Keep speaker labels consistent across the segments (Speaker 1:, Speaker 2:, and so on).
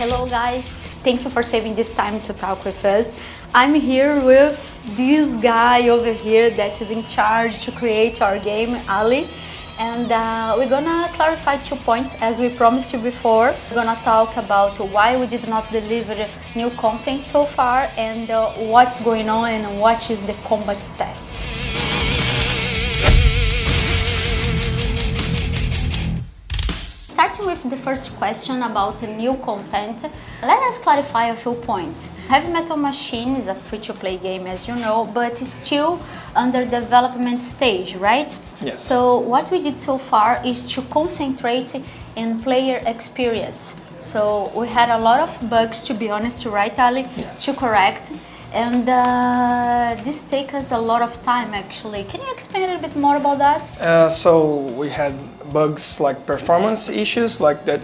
Speaker 1: Hello guys, thank you for saving this time to talk with us. I'm here with this guy over here that is in charge to create our game, A'ly. And we're gonna clarify 2 points as we promised you before. We're gonna talk about why we did not deliver new content so far and what's going on and what is the combat test. Starting with the first question about new content, let us clarify a few points. Heavy Metal Machine is a free-to-play game, as you know, but it's still under development stage, right?
Speaker 2: Yes.
Speaker 1: So what we did so far is to concentrate in player experience. So we had a lot of bugs, to be honest, right, A'ly?
Speaker 2: Yes.
Speaker 1: To correct. And this takes us a lot of time, actually. Can you explain a little bit more about that?
Speaker 2: So we had bugs like performance issues, like that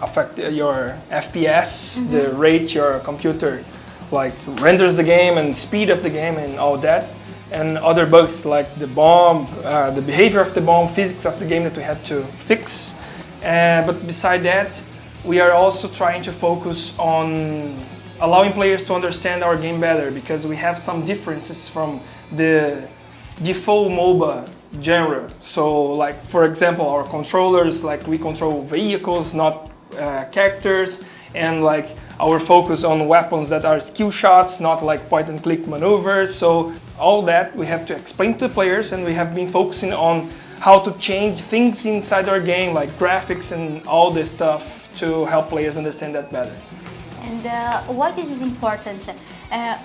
Speaker 2: affect your FPS, the rate your computer like renders the game and speed up the game and all that. And other bugs like the bomb, the behavior of the bomb, physics of the game that we had to fix. But beside that, we are also trying to focus on allowing players to understand our game better, because we have some differences from the default MOBA genre. So like, for example, our controllers, like we control vehicles, not characters, and like our focus on weapons that are skill shots, not like point and click maneuvers. So all that we have to explain to the players, and we have been focusing on how to change things inside our game, like graphics and all this stuff, to help players understand that better.
Speaker 1: And why this is important?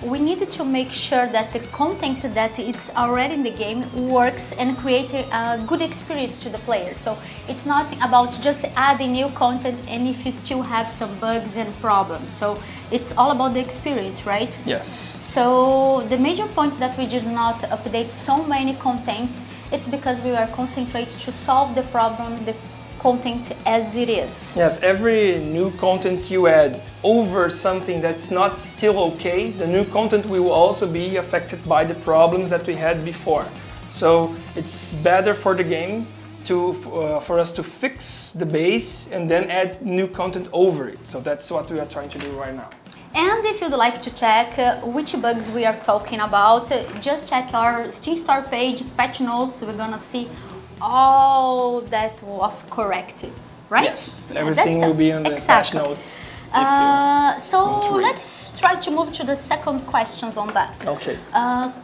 Speaker 1: We need to make sure that the content that it's already in the game works and create a good experience to the player. So it's not about just adding new content and if you still have some bugs and problems. So it's all about the experience, right?
Speaker 2: Yes.
Speaker 1: So the major point that we did not update so many contents, it's because we are concentrated to solve the problem, the content as it is.
Speaker 2: Yes, every new content you add over something that's not still okay, the new content will also be affected by the problems that we had before. So it's better for the game to for us to fix the base and then add new content over it. So that's what we are trying to do right now.
Speaker 1: And if you'd like to check which bugs we are talking about, just check our Steam Store page, patch notes. We're gonna see all that was corrected, right?
Speaker 2: Yes, everything will be on the patch notes.
Speaker 1: So let's try to move to the second questions on that.
Speaker 2: Okay.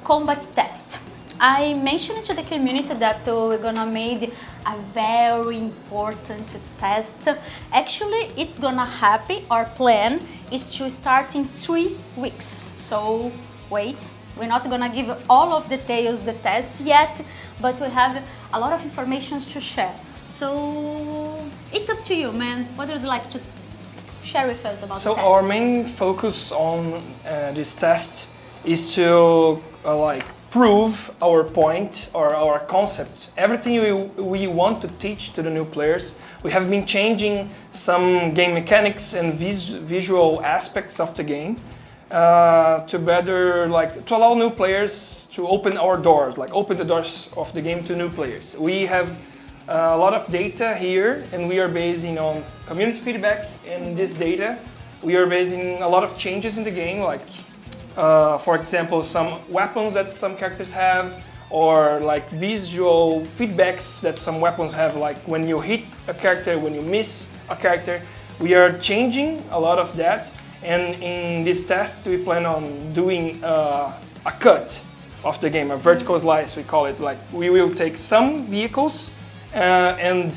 Speaker 1: Combat test. I mentioned to the community that we're gonna make a very important test. Actually, it's gonna happen. Our plan is to start in 3 weeks. So wait. We're not gonna give all of the details the test yet, but we have a lot of information to share. So it's up to you, man. What would you like to share with us about the test?
Speaker 2: So our main focus on this test is to like prove our point or our concept. Everything we want to teach to the new players. We have been changing some game mechanics and visual aspects of the game. To better, like, to allow new players to open our doors, like open the doors of the game to new players. We have a lot of data here, and we are basing on community feedback. And this data, we are basing a lot of changes in the game, like, for example, some weapons that some characters have, or like visual feedbacks that some weapons have, like when you hit a character, when you miss a character. We are changing a lot of that. And in this test, we plan on doing a cut of the game, a vertical slice, we call it. Like, we will take some vehicles and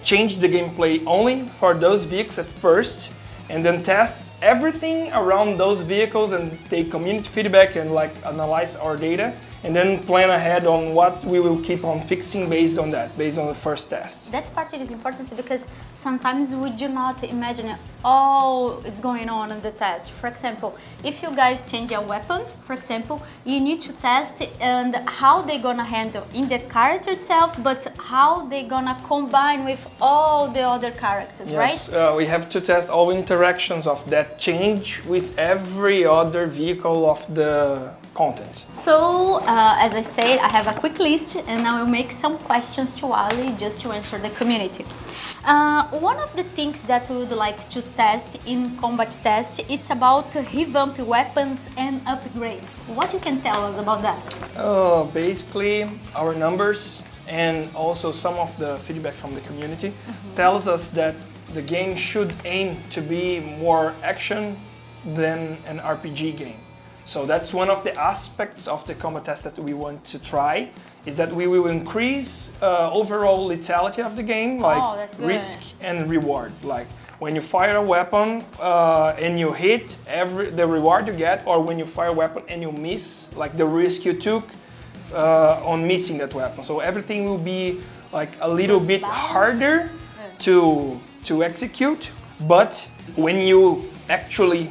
Speaker 2: change the gameplay only for those vehicles at first, and then test everything around those vehicles and take community feedback and like analyze our data, and then plan ahead on what we will keep on fixing based on that, based on the first test.
Speaker 1: That part is important because sometimes we do not imagine all it's going on in the test. For example, if you guys change a weapon, for example, you need to test and how they're gonna handle in the character itself, but how they're gonna combine with all the other characters, right?
Speaker 2: Yes, we have to test all interactions of that change with every other vehicle of the content.
Speaker 1: So, as I said, I have a quick list and I will make some questions to Ali just to answer the community. One of the things that we would like to test in combat test, it's about revamp weapons and upgrades. What you can tell us about that?
Speaker 2: Basically, our numbers and also some of the feedback from the community tells us that the game should aim to be more action than an RPG game. So that's one of the aspects of the combat test that we want to try, is that we will increase overall lethality of the game, like risk and reward. Like when you fire a weapon and you hit, the reward you get, or when you fire a weapon and you miss, like the risk you took on missing that weapon. So everything will be like a little bit harder to execute, but when you actually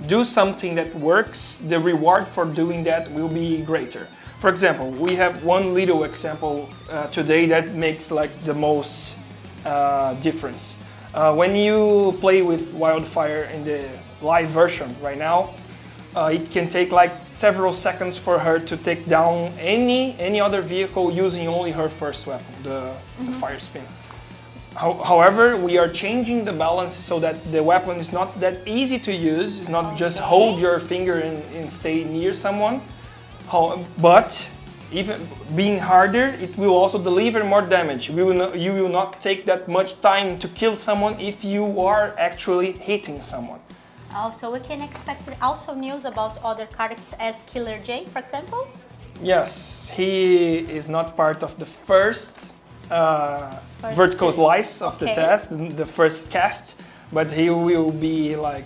Speaker 2: do something that works, the reward for doing that will be greater. For example, we have one little example today that makes like the most difference. When you play with Wildfire in the live version right now, it can take like several seconds for her to take down any other vehicle using only her first weapon, the fire spin. However, we are changing the balance so that the weapon is not that easy to use. It's not just hold your finger and stay near someone. But even being harder, it will also deliver more damage. You will not take that much time to kill someone if you are actually hitting someone.
Speaker 1: Also, we can expect also news about other characters as Killer J, for example?
Speaker 2: Yes, he is not part of the first vertical slice of the test, the first cast, but he will be like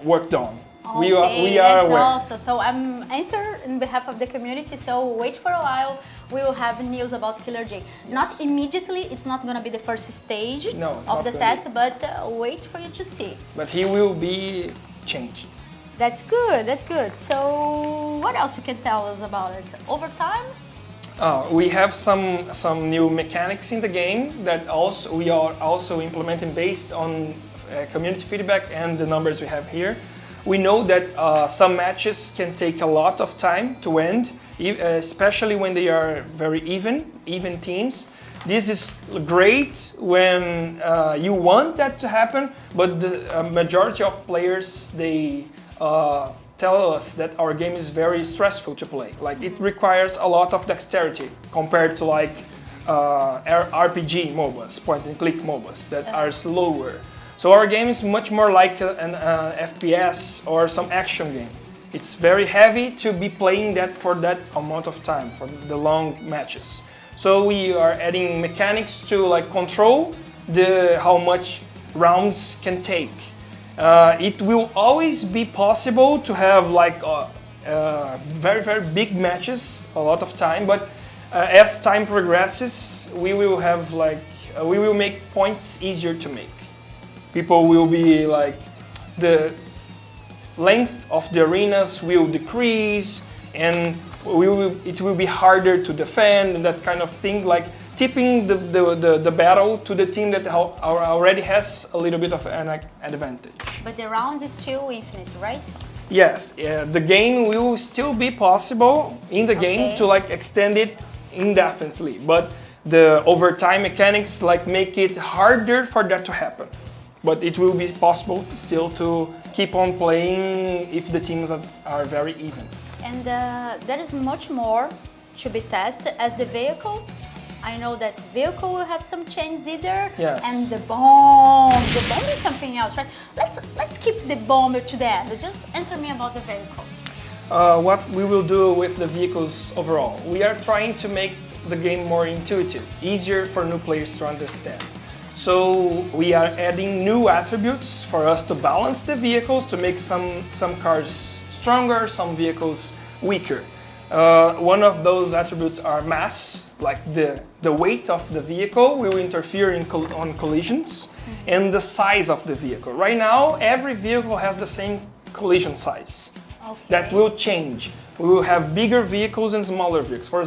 Speaker 2: worked on.
Speaker 1: Okay,
Speaker 2: we are aware.
Speaker 1: Also, so I'm answering in behalf of the community, so wait for a while, we will have news about Killer J. Yes. Not immediately, it's not going to be the first stage of the test, but wait for you to see.
Speaker 2: But he will be changed.
Speaker 1: That's good, that's good. So what else you can tell us about it? Overtime?
Speaker 2: We have some new mechanics in the game that we are also implementing based on community feedback and the numbers we have here. We know that some matches can take a lot of time to end, especially when they are very even teams. This is great when you want that to happen, but the majority of players, they tell us that our game is very stressful to play. Like it requires a lot of dexterity compared to like RPG MOBAs, point and click MOBAs that are slower. So our game is much more like an FPS or some action game. It's very heavy to be playing that for that amount of time, for the long matches. So we are adding mechanics to like control how much rounds can take. It will always be possible to have like very, very big matches a lot of time, but as time progresses, we will have like, we will make points easier to make. People will be like, the length of the arenas will decrease and it will be harder to defend and that kind of thing, like tipping the battle to the team that already has a little bit of an advantage.
Speaker 1: But the round is still infinite, right?
Speaker 2: Yes, the game will still be possible in the game to like extend it indefinitely, but the overtime mechanics like make it harder for that to happen. But it will be possible still to keep on playing if the teams are very even.
Speaker 1: And there is much more to be tested as the vehicle. I know that vehicle will have some changes either.
Speaker 2: Yes.
Speaker 1: And the bomb is something else, right? Let's keep the bomb to the end. Just answer me about the vehicle.
Speaker 2: What we will do with the vehicles overall, we are trying to make the game more intuitive, easier for new players to understand. So we are adding new attributes for us to balance the vehicles, to make some cars stronger, some vehicles weaker. One of those attributes are mass, like the weight of the vehicle will interfere on collisions, and the size of the vehicle. Right now, every vehicle has the same collision size. That will change. We will have bigger vehicles and smaller vehicles. For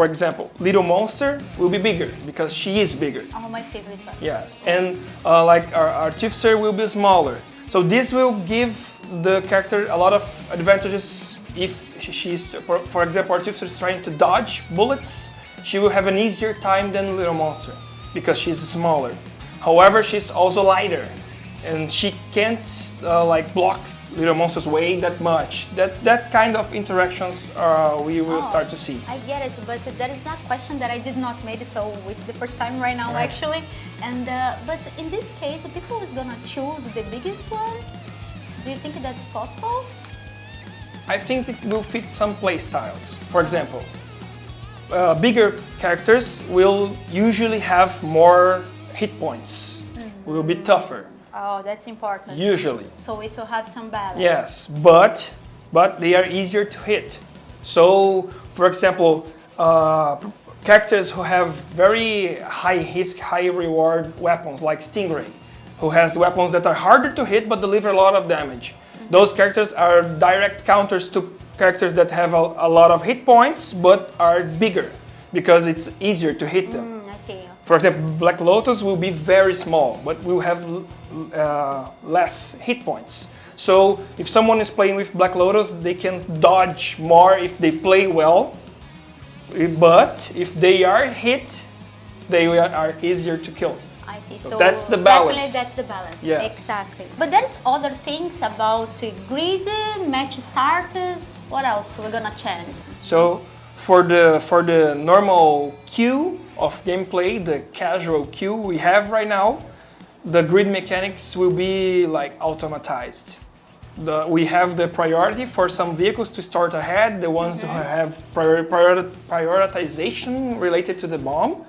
Speaker 2: example, Little Monster will be bigger because she is bigger.
Speaker 1: Oh, my favorite one.
Speaker 2: Yes, and like our Artificer will be smaller. So this will give the character a lot of advantages if she's, for example, Artificer is trying to dodge bullets, she will have an easier time than Little Monster because she's smaller. However, she's also lighter and she can't like block Little Monster's way that much. That kind of interactions we will start to see.
Speaker 1: I get it, but there is a question that I did not make, so it's the first time right now actually. And but in this case, people is gonna choose the biggest one. Do you think that's possible?
Speaker 2: I think it will fit some play styles. For example, bigger characters will usually have more hit points. Will be tougher.
Speaker 1: Oh, that's important.
Speaker 2: Usually.
Speaker 1: So it will have some balance.
Speaker 2: Yes, but they are easier to hit. So, for example, characters who have very high risk, high reward weapons like Stingray, who has weapons that are harder to hit but deliver a lot of damage. Those characters are direct counters to characters that have a lot of hit points but are bigger because it's easier to hit them.
Speaker 1: I see.
Speaker 2: For example, Black Lotus will be very small, but will have less hit points. So if someone is playing with Black Lotus, they can dodge more if they play well. But if they are hit, they are easier to kill.
Speaker 1: I see. So
Speaker 2: that's the balance.
Speaker 1: Definitely that's the balance.
Speaker 2: Yes.
Speaker 1: Exactly. But there's other things about grid, match starters. What else we're gonna change?
Speaker 2: So for the normal queue of gameplay, the casual queue we have right now, the grid mechanics will be like automatized. We have the priority for some vehicles to start ahead, the ones who have prioritization related to the bomb,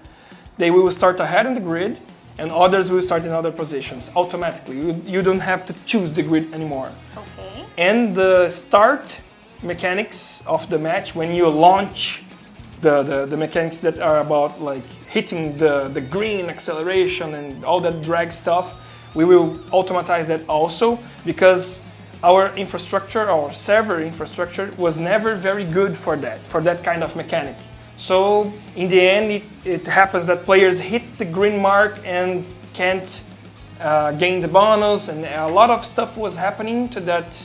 Speaker 2: they will start ahead in the grid, and others will start in other positions automatically. You don't have to choose the grid anymore.
Speaker 1: Okay.
Speaker 2: And the start mechanics of the match, when you launch the mechanics that are about like hitting the green acceleration and all that drag stuff, we will automatize that also because our infrastructure, our server infrastructure was never very good for that kind of mechanic. So in the end it happens that players hit the green mark and can't gain the bonus, and a lot of stuff was happening to that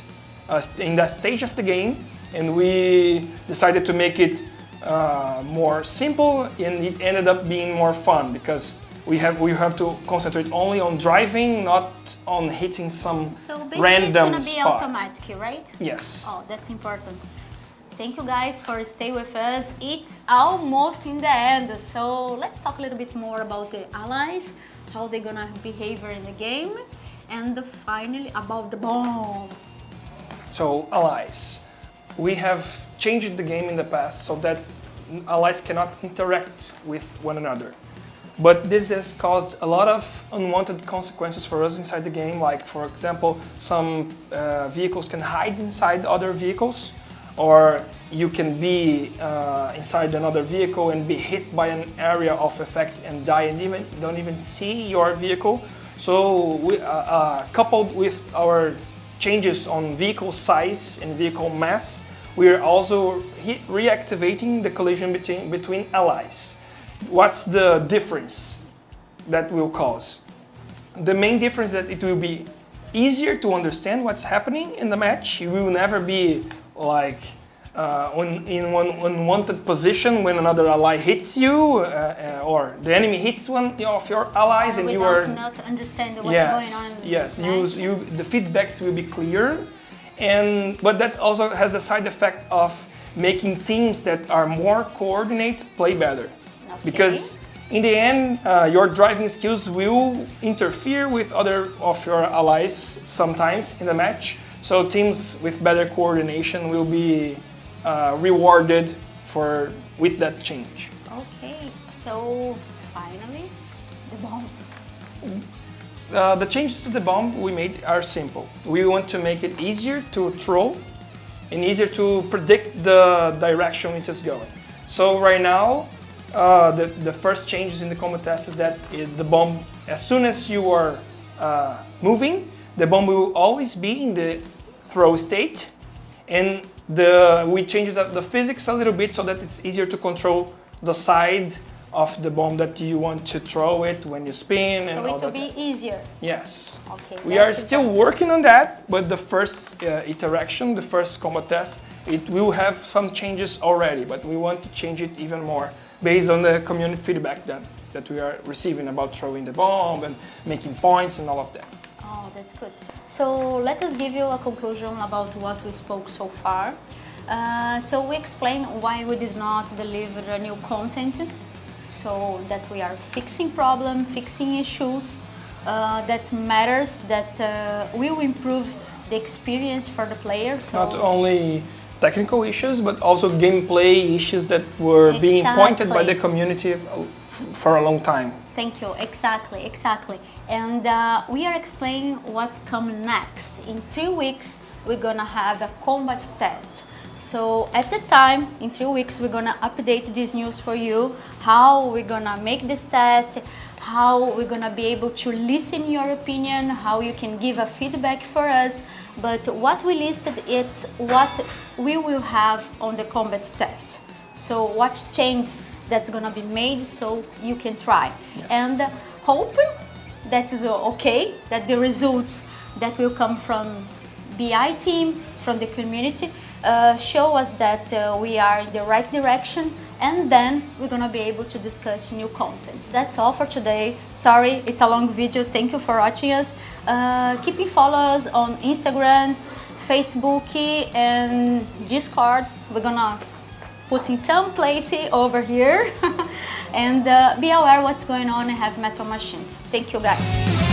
Speaker 2: in that stage of the game, and we decided to make it more simple, and it ended up being more fun because we have to concentrate only on driving, not on hitting some random
Speaker 1: it's
Speaker 2: spot.
Speaker 1: gonna be automatic, right?
Speaker 2: Yes.
Speaker 1: Oh, that's important. Thank you guys for staying with us. It's almost in the end, so let's talk a little bit more about the allies, how they're gonna behave in the game, and finally about the bomb.
Speaker 2: So allies, we have changed the game in the past so that allies cannot interact with one another. But this has caused a lot of unwanted consequences for us inside the game, like for example, some vehicles can hide inside other vehicles, or you can be inside another vehicle and be hit by an area of effect and die and don't even see your vehicle. So we, coupled with our changes on vehicle size and vehicle mass, we are also reactivating the collision between allies. What's the difference that will cause? The main difference is that it will be easier to understand what's happening in the match. You will never be like in one unwanted position when another ally hits you, or the enemy hits one of your allies, and you are
Speaker 1: not understand what's going on.
Speaker 2: Yes, the feedbacks will be clear, but that also has the side effect of making teams that are more coordinated play better. Okay. Because in the end, your driving skills will interfere with other of your allies sometimes in the match. So teams with better coordination will be rewarded with that change.
Speaker 1: Okay, so finally, the bomb.
Speaker 2: The changes to the bomb we made are simple. We want to make it easier to throw and easier to predict the direction it is going. So right now, the first changes in the combat test is that the bomb, as soon as you are moving, the bomb will always be in the throw state, and we changed up the physics a little bit so that it's easier to control the side of the bomb that you want to throw it when you spin, and
Speaker 1: So
Speaker 2: all
Speaker 1: it will
Speaker 2: that.
Speaker 1: be easier.
Speaker 2: Yes.
Speaker 1: Okay.
Speaker 2: We are
Speaker 1: that's
Speaker 2: still
Speaker 1: important.
Speaker 2: working on that, but the first iteration, the first combat test, it will have some changes already, but we want to change it even more based on the community feedback that we are receiving about throwing the bomb and making points and all of that.
Speaker 1: Oh, that's good. So let us give you a conclusion about what we spoke so far. So we explained why we did not deliver a new content, so that we are fixing problems, fixing issues that matters, that will improve the experience for the player. So
Speaker 2: Not only technical issues, but also gameplay issues that were being pointed by the community for a long time.
Speaker 1: Thank you. Exactly, exactly. And we are explaining what comes next. In 3 weeks, we're gonna have a combat test. So at the time, in 3 weeks, we're gonna update this news for you, how we're gonna make this test, how we're gonna be able to listen your opinion, how you can give a feedback for us. But what we listed, it's what we will have on the combat test. So what changes that's gonna be made so you can try.
Speaker 2: Yes.
Speaker 1: And hoping that is okay, that the results that will come from BI team, from the community, show us that we are in the right direction, and then we're gonna be able to discuss new content. That's all for today. Sorry, it's a long video. Thank you for watching us. Keep follow us on Instagram, Facebook, and Discord. We're gonna put in some place over here, and be aware what's going on in heavy metal machines. Thank you, guys.